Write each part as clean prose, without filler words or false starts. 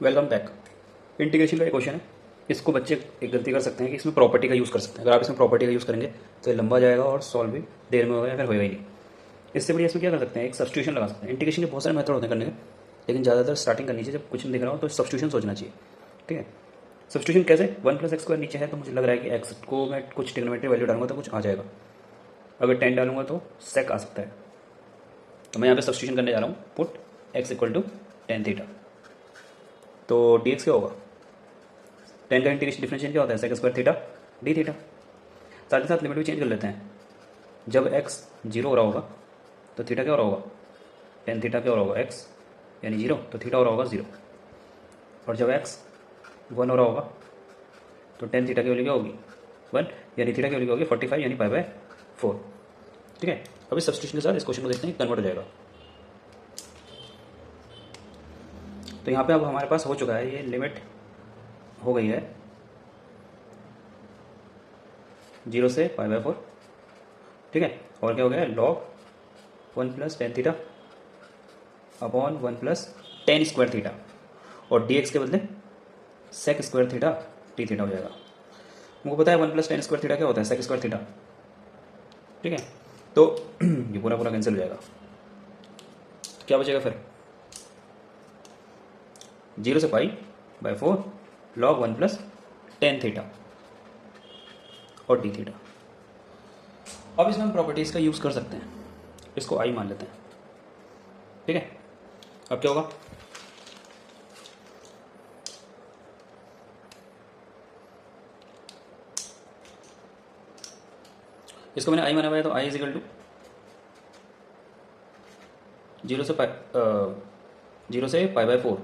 Welcome back. Integration का एक question है। इसको बच्चे एक गलती कर सकते हैं कि इसमें प्रॉपर्टी का यूज़ कर सकते हैं। अगर आप इसमें प्रॉपर्टी का यूज़ करेंगे तो ये लंबा जाएगा और सॉल्व भी देर में होगा या फिर होएगा ही नहीं। इससे बढ़िया इसमें क्या कर सकते हैं, एक सब्स्टिट्यूशन लगा सकते हैं। इंटीग्रेशन के बहुत सारे मेथड होते हैं करने के, लेकिन ज़्यादातर स्टार्टिंग करनी चाहिए जब कुछ नहीं दिख रहा हो तो सब्स्टिट्यूशन सोचना चाहिए। ठीक है, सब्स्टिट्यूशन कैसे, 1+x² नीचे है तो मुझे लग रहा है कि x को मैं कुछ ट्रिग्नोमेट्री वैल्यू डालूंगा तो कुछ आ जाएगा। अगर 10 डालूंगा तो sec आ सकता है। तो मैं यहाँ पे सब्स्टिट्यूशन करने जा रहा हूँ, पुट x = tan थीटा। तो dx क्या होगा, 10 का इंटीग्रेशन डिफरेंशिएशन क्या होता है, sec² थीटा डी थीटा। साथ ही साथ लिमिट भी चेंज कर लेते हैं। जब x 0 हो रहा होगा तो थीटा क्या हो रहा होगा, tan थीटा क्या हो रहा होगा, x यानी 0 तो थीटा हो रहा होगा 0। और जब x 1 हो रहा होगा तो tan थीटा की वैल्यू क्या होगी, 1 यानी थीटा की वैल्यू क्या होगी 45 यानी π/4। ठीक है, अभी सब्स्टिट्यूशन के साथ इस क्वेश्चन को देखते हैं कन्वर्ट हो जाएगा। तो यहाँ पे अब हमारे पास हो चुका है, ये लिमिट हो गई है 0 से π/4। ठीक है, और क्या हो गया, log 1 + tan theta upon 1 + tan² theta, और dx के बदले sec² थीटा डी थीटा हो जाएगा। मुझको पता है 1 + tan² थीटा क्या होता है, sec² थीटा। ठीक है, तो ये पूरा पूरा कैंसिल हो जाएगा। क्या बचेगा फिर, 0 से π/4 log 1 + tan थीटा और डी थीटा। अब इसमें हम प्रॉपर्टीज़ का यूज़ कर सकते हैं, इसको आई मान लेते हैं। ठीक है, अब क्या होगा, इसको मैंने आई माना हुआ है तो आई = 0 से π/4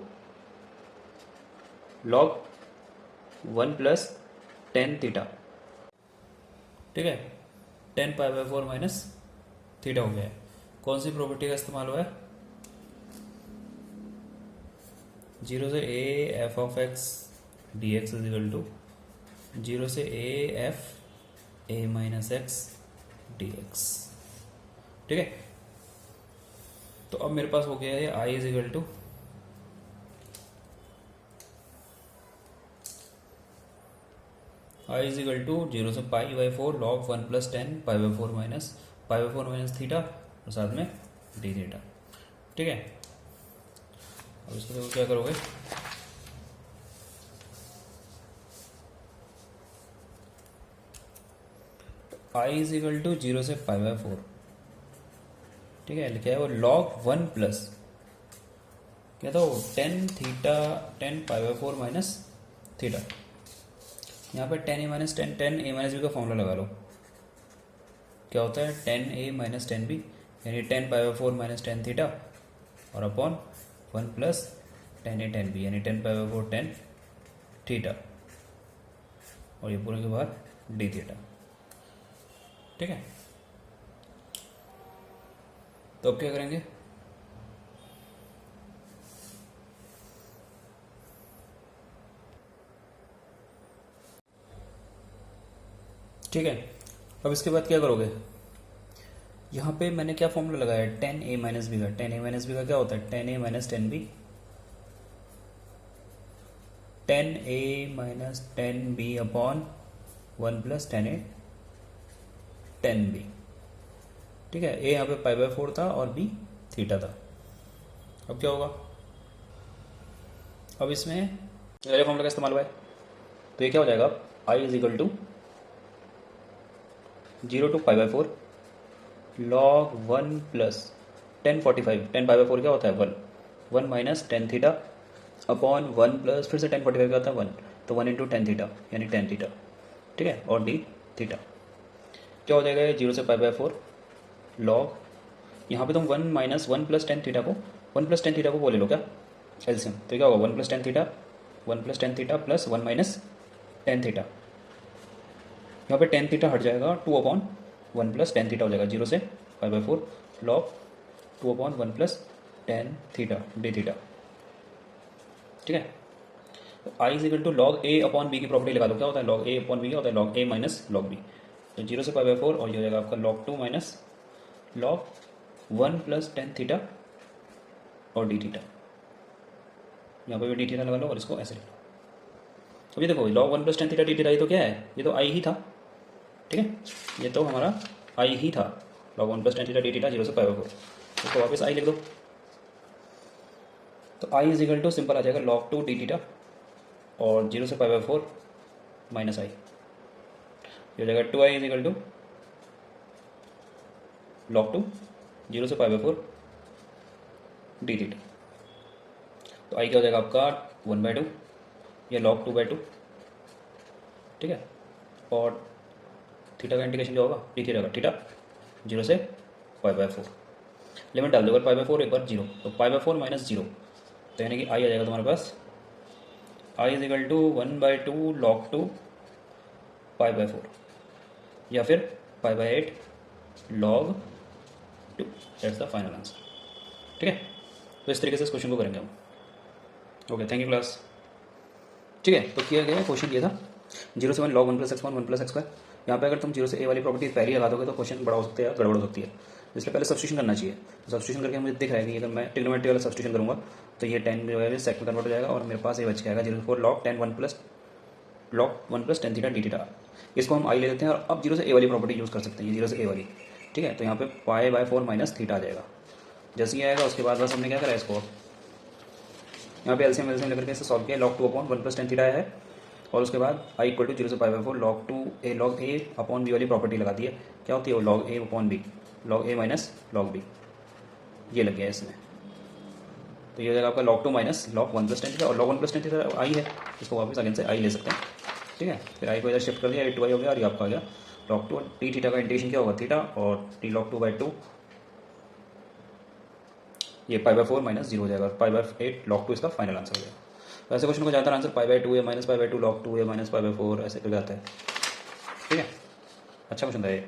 log 1 + tan थीटा। ठीक है, tan π/4 माइनस थीटा हो गया है। कौन सी प्रॉपर्टी का इस्तेमाल हुआ है, 0 से a f(x) dx = 0 से a f a - x dx। ठीक है, तो अब मेरे पास हो गया है i = 0 से π/4 log 1 + tan π/4 माइनस थीटा और साथ में डी थीटा। ठीक है, अब इसको देखो क्या करोगे, i = 0 से π/4। ठीक है, लिखा है वो log 1 + क्या था वो tan theta tan π/4 minus theta. यहाँ पे tan a - tan a - b का फॉर्मूला लगा लो। क्या होता है, tan a - tan b यानी tan π/4 माइनस tan थीटा और upon 1 + tan a tan b यानी tan π/4 tan थीटा, और ये पूरे के बाद डी थीटा। ठीक है, तो अब क्या करेंगे, ठीक है, अब इसके बाद क्या करोगे, यहाँ पे मैंने क्या फॉर्मूला लगाया है, tan a - b का। tan a - b का क्या होता है, tan a - tan b tan a - tan b upon 1 + tan a tan b। ठीक है, a यहाँ पे π/4 था और b थीटा था। अब क्या होगा, अब इसमें पहले फॉर्मूला का इस्तेमाल हुआ है तो ये क्या हो जाएगा, i = 0 to π/4 log 1 + tan 45। tan π/4 क्या होता है, 1 माइनस tan थीटा अपॉन 1 + फिर से tan 45 क्या होता है 1, तो 1 × tan थीटा यानी tan थीटा। ठीक है, और डी थीटा क्या हो जाएगा, 0 से π/4 log, यहाँ पे तुम 1 - 1 + tan थीटा को 1 + tan थीटा को बोले लो क्या एलसीएम, तो क्या होगा 1 + tan theta 1 + tan theta plus 1 - tan theta. यहाँ पे tan थीटा हट जाएगा, 2/1 + tan थीटा हो जाएगा, 0 से π/4 log 2/1 + tan theta D theta. ठीक है, तो i = log a/b की प्रॉपर्टी लगा दो। क्या होता है log a/b, क्या होता है log a - log b। तो 0 से π/4 और ये हो जाएगा आपका log 2 - log 1 + tan थीटा और डी थीटा। यहाँ पे भी डी थीटा लगा लो और इसको ऐसे लिख लो। अब ये देखो log 1 plus ten theta D theta, ये तो क्या है, ये तो आई ही था, ठीक है, ये तो हमारा आई ही था। log 1 plus ten theta D theta 0 से पाई बाई 4, इसको वापस आई लिख दो। तो आई इज इक्वल टू सिंपल आ जाएगा log 2 डी थीटा और 0 से पाई बाई 4 माइनस आई, ये हो जाएगा 2i is equal to log 2 0 से पाई बाई 4 डी थीटा। तो आई क्या हो जाएगा आपका 1/2 या log 2/2, ठीक है, और थीटा का इंटीग्रेशन क्या होगा, डी थीटा का, थीटा 0 से पाई बाई 4, लिमिट डाल दो, अगर पाई बाई 4 एक बार 0, तो पाई बाई 4 माइनस 0, तो यानी कि आई आ जाएगा तुम्हारे पास I is equal to 1/2 log 2 pi by 4 या फिर pi by 8 log 2, that's the final answer, ठीक है। तो इस तरीके से इस क्वेश्चन को करेंगे हम। Okay, thank you class. ठीक है, तो किया गया क्वेश्चन ये था 0 से 1 log 1 plus x 1 plus x2। यहाँ पे अगर तुम 0 से a वाली प्रॉपर्टी पहले लगा दोगे तो क्वेश्चन बड़ा हो सकता है या गड़बड़ हो सकती है, इसलिए पहले सब्स्टिट्यूशन करना चाहिए। सब्स्टिट्यूशन करके मुझे दिख रहा है कि अगर मैं ट्रिग्नोमेट्री वाला सब्स्टिट्यूशन करूँगा तो ये 10 जो है सेक में कन्वर्ट हो जाएगा और मेरे पास ये बच के आएगा 0 log 10 1 plus ten theta D theta. इसको हम आई ले लेते हैं और अब 0 से a वाली प्रॉपर्टी यूज़ कर सकते हैं, ये 0 से a वाली, ठीक है। तो यहाँ पे पाई बाई 4 माइनस थीटा आ जाएगा, जैसे ही आएगा उसके बाद बस हमने क्या करा है, इसको यहाँ पे एलसीएम लेकर के इसे सॉल्व किया, log 2 upon 1 plus ten theta है और उसके बाद आई इक्वल टू 0 से pi by 4 log a upon B वाली प्रॉपर्टी लगा दी है, क्या होती है वो log a upon B, log a minus log b, ये लग गया है इसमें। तो ये हो जाएगा आपका log 2 minus log 1 plus ten theta और log 1 प्लस टेन थीटा आई है, इसको वापस अगेन से आई ले सकते हैं, ठीक है। फिर आई को इधर शिफ्ट कर दिया, 8 हो गया और ये आपका आ गया log 2 टी थीटा का इंटीग्रेशन क्या होगा थीटा और टी log 2/2 ये पाई बाई 4 माइनस 0 हो जाएगा, पाई बाई 8 log 2 इसका फाइनल आंसर हो जाएगा। वैसे क्वेश्चन को ज़्यादातर आंसर पाई बाई 2 या माइनस पाई बाई 2 log 2 या माइनस पाई बाई 4 ऐसे हो जाता है, ठीक है। अच्छा क्वेश्चन था ये।